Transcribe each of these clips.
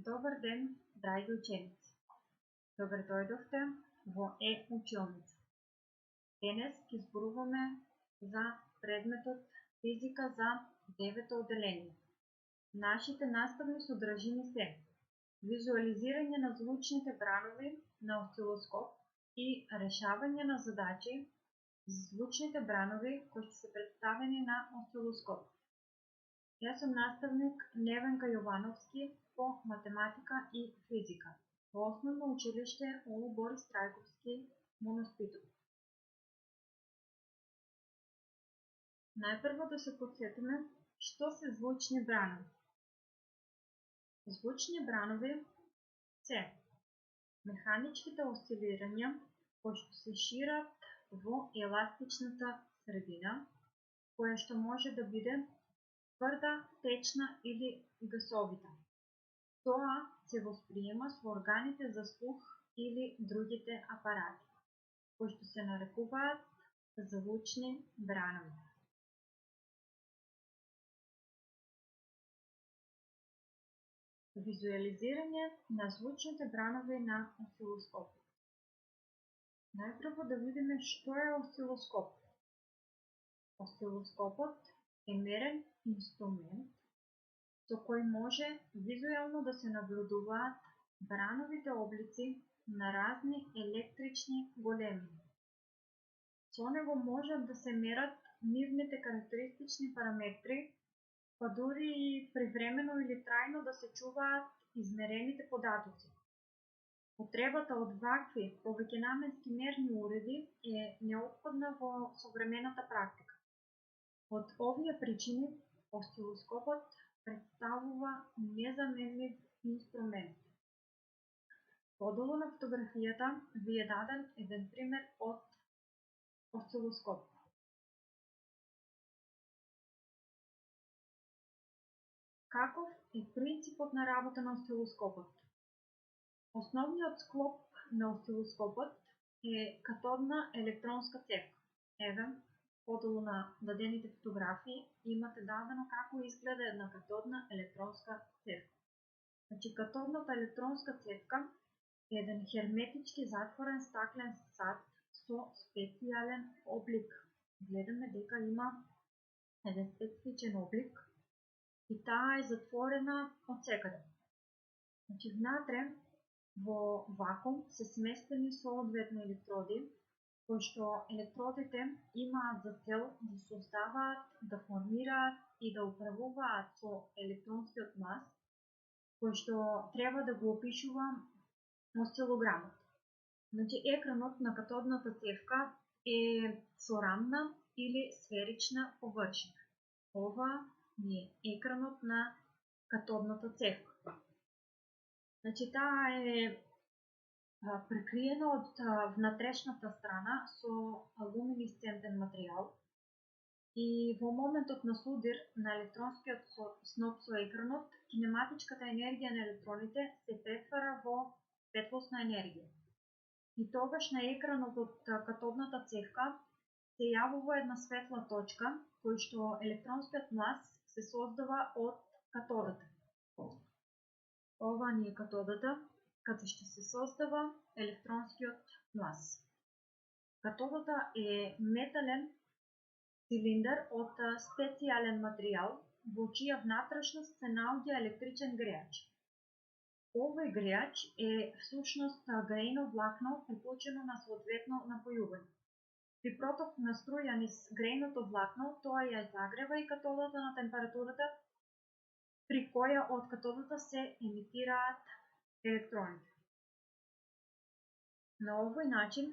Добър ден, драги ученици! Добре дойдохте во Е-училница. Денес ќе зборуваме за предметот физика за 9-то одделение. Нашите наставни содржини се визуализирање на звучните бранови на осцилоскоп и решавање на задачи за звучните бранови кои ќе се представени на осцилоскоп. Јас сум наставник Невенка Јовановски по математика и физика во Основно училиште у Борис Трајковски, Моноспиток. Најпрво да се потсетиме што се звучни бранови. Звучни бранови се механичките осцилирања кои што се шират во еластичната средина, која што може да биде тврда, течна или гасовита. Тоа се восприема со органите за слух или другите апарати, кои што се нарекуваат звучни бранови. Визуализирање на звучните бранови на осцилоскоп. Најпрво да видиме што е осцилоскоп. Осцилоскопот е мерен инструмент со кој може визуелно да се наблюдуваат брановите облици на разни електрични големини. Со него можат да се мерат нивните карактеристични параметри, па дури и привремено или трајно да се чуваат измерените податоци. Потребата од вакви повеќенаменски мерни уреди е неопходна во современата практика. Од овие причини, осцилоскопот представува незаменлив инструмент. Подолу на фотографијата ви е даден еден пример од осцилоскоп. Каков е принципот на работа на осцилоскопот? Основниот склоп на осцилоскопот е катодна електронска цевка. Еве, подолу на дадените фотографии имате дадено како изгледа една катодна електронска цевка. Значи, катодната електронска цевка е еден херметички затворен стаклен сад со специјален облик. Гледаме дека има еден специфичен облик и таа е затворена од секаде. Значи, внатре во вакуум се сместени соодветно електроди, кои што електродите имаат за цел да создаваат, да формираат и да управуваат со електронскиот мас, кој што треба да го опишува осцилограмот. Значи, екранот на катодната цевка е со рамна или сферична површина. Ова е екранот на катодната цевка. Значи, таа е прекриена од внатрешната страна со алуминисцентен материјал и во моментот на судир на електронскиот сноп со екранот, кинематичката енергија на електроните се претвара во светлосна енергија. И тогаш на екранот од катодната цевка се јавува една светла точка, кој што електронскиот мас се создава од катодата. Ова ни е катодата, каде што се создава електронскиот мас. Катодата е метален цилиндар од специјален материјал, во чија внатрешност се наоѓа електричен греач. Овој греач е всушност грејно влакно приклучено на соодветно напојување. При проток на струја низ грејното влакно, тоа ја загрева и катодата на температурата при која од катодата се емитираат електроните. На овој начин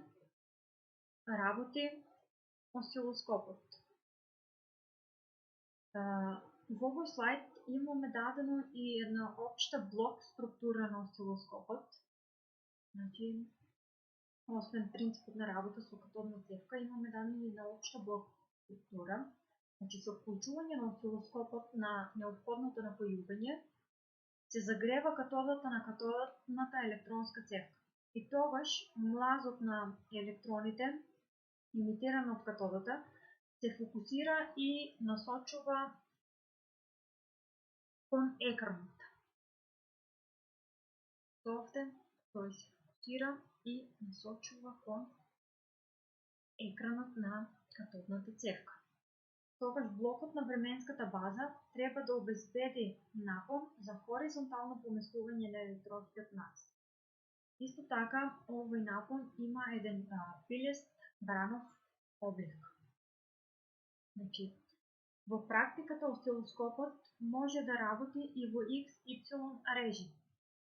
работи осцилоскопот. Во овој слайд имаме дадено и една општа блок структура на осцилоскопот. Значи, освен принципот на работа со катодна цевка, имаме дадена и една општа блок структура. Значи, со вклучување на осцилоскопот на неопходното напојување, се загрева катодата на катодната електронска цевка. И тогаш млазот на електроните, имитиран од катодата, се фокусира и насочува кон екранот. Овде тој се фокусира и насочува кон екранот на катодната цевка. Тогаш блокот на временската база треба да обезбеди напон за хоризонтално поместување на електродите од нас. Исто така, овој напон има еден пилест бранов облик. Значи, во практиката осцилоскопот може да работи и во XY режим.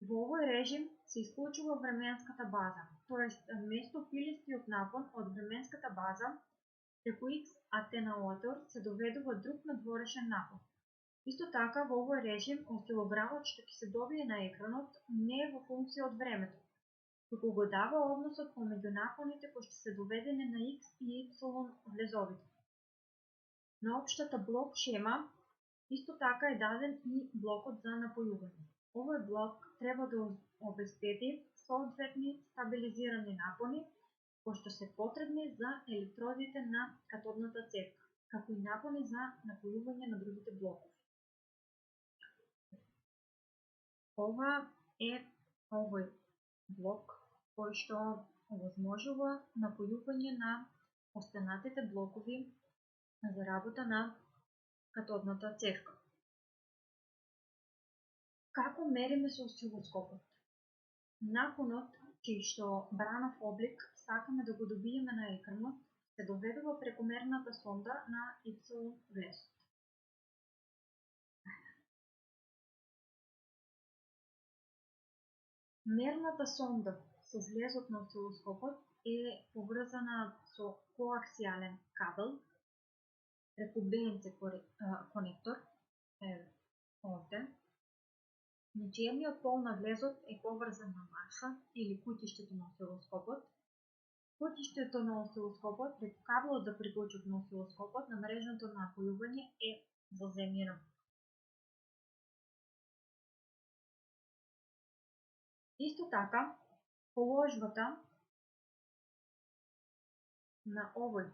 Во овој режим се исклучува временската база, тоест место пилестиот напон од временската база преку X атенуатор се доведува друг надворешен напон. Исто така, во овој режим осцилограмот што ќе се добие на екранот не е во функција од времето, туку го дава односот помеѓу напоните кои што се доведени на X и Y влезовите. На општата блок шема исто така е даден и блокот за напојување. Овој блок треба да обезбеди соодветни стабилизирани напони кои што се потребни за електродите на катодната цевка, како и напони за напојување на другите блокови. Ова е овој блок кој што овозможува напојување на останатите блокови за работа на катодната цевка. Како мериме со осцилоскопот? Напонот, чиј што бранов облик сакаме да го добиеме на екранот, се доведува преку мерната сонда на Y влезот. Мерната сонда со влезот на осцилоскопот е поврзана со коаксијален кабел преку БНЦ конектор, овде. Значи, едниот пол на влезот е поврзан на марша или кутиштето на осцилоскопот. Кутиштето на осцилоскопот преку кабелот за приклучок на осцилоскопот на мрежното напојување е заземјено. Исто така, положбата на овој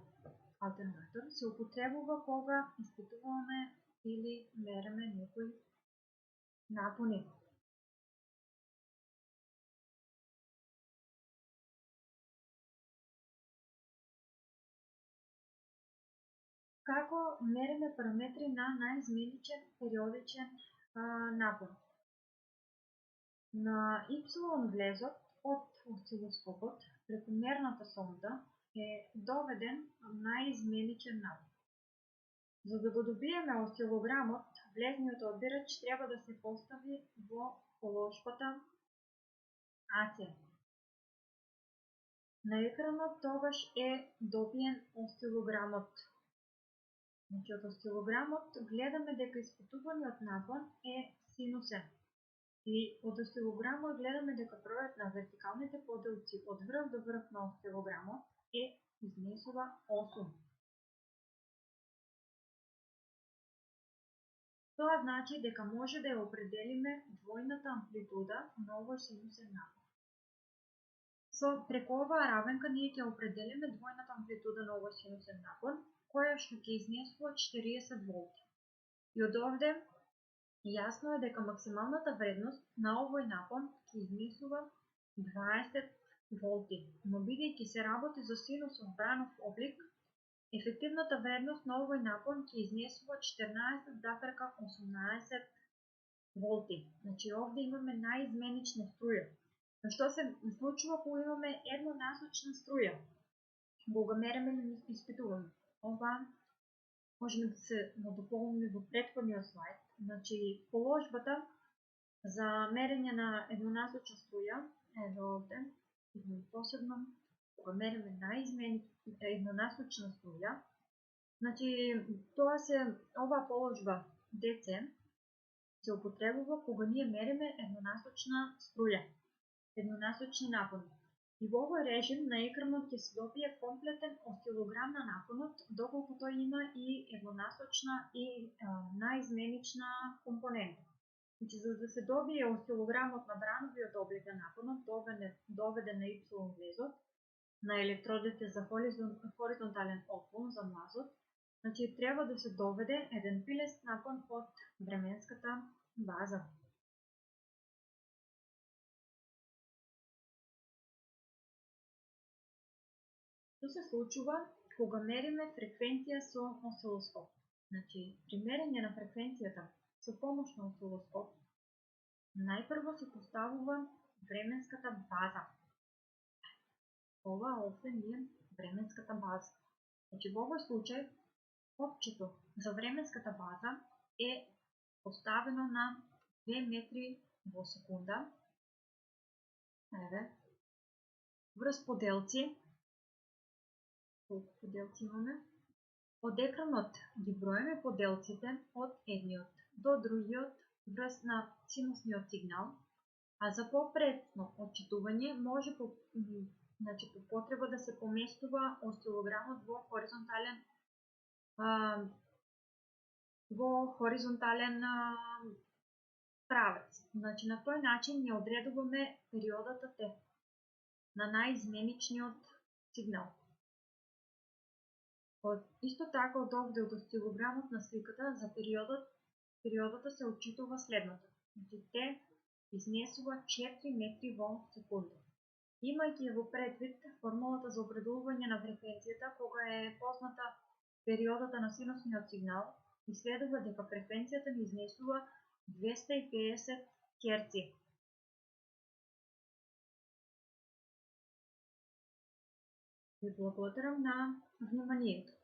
алтернатор се употребува кога испитуваме или мериме некои напони. Како мериме параметри на наизменичен периодичен напон? На Y влезот од осцилоскопот преку мерната сонда е доведен наизменичен напон. За да го добиеме осцилограмот, влезниот одбирач треба да се постави во положбата AC. На екранот тогаш е добиен осцилограмот. Значи, од осцилограмот гледаме дека испитуваниот напон е синусен. И од осцилограмот гледаме дека бројот на вертикалните поделци од врв до врв на осцилограмот изнесува 8. Тоа значи дека може да ја определиме двојната амплитуда на овој синусен напон. Преку оваа равенка ние ќе определиме двојната амплитуда на овој синусен напон, која што ќе изнесува 40 волти. И од овде јасно е дека максималната вредност на овој напон ќе изнесува 20 волти, но бидејќи се работи за синусов бранов облик, ефективната вредност на овој напон ќе изнесува 14,18 волти. Значи овде имаме наизменична струја. Што се случува кога имаме еднонасочна струја? Кога мериме или испитуваме? Ова можеме да се надополниме во претходниот слайд. Значи, положбата за мерење на еднонасочна струја е овде, посебно кога мериме еднонасочна струја. Значи, оваа положба DC се употребува кога ние мериме еднонасочна струја, еднонасочни напони. И во овој режим на екранот ќе се добие комплетен осцилограм на напонот, доколку тој има и еднонасочна и наизменична компонента. Значи, за да се добие осцилограмот на брановиот облик на напонот, доведен на Y влезот, на електродите за хоризонтален отклон за млазот, значи треба да се доведе еден пилест напон од временската база. Што се случува кога мериме фреквенција со осцилоскоп? Значи, при мерење на фреквенцијата со помош на осцилоскоп, најпрво се поставува временската база. Ова овде ми е временската база. Значи, во овој случај, опчето за временската база е поставено на 2 метри во секунда. Еве, врз поделци, колку поделци имаме? Од екранот ги броиме поделците од едниот до другиот врз на синусниот сигнал, а за попретно отчитување може по потреба да се поместува осцилограмот во хоризонтален правец. Значи, на тој начин ја одредуваме периодата Т на најизменичниот сигнал. Исто така од овде од осцилограмот на сликата за периодата се отчитува следното. Значи, Т изнесува 4 метри во секунда. Имајќи во предвид формулата за определување на фреквенцијата, кога е позната периодата на синусниот сигнал, изследува дека фреквенцијата ни изнесува 250 Hz. Ви благодарам на вниманието.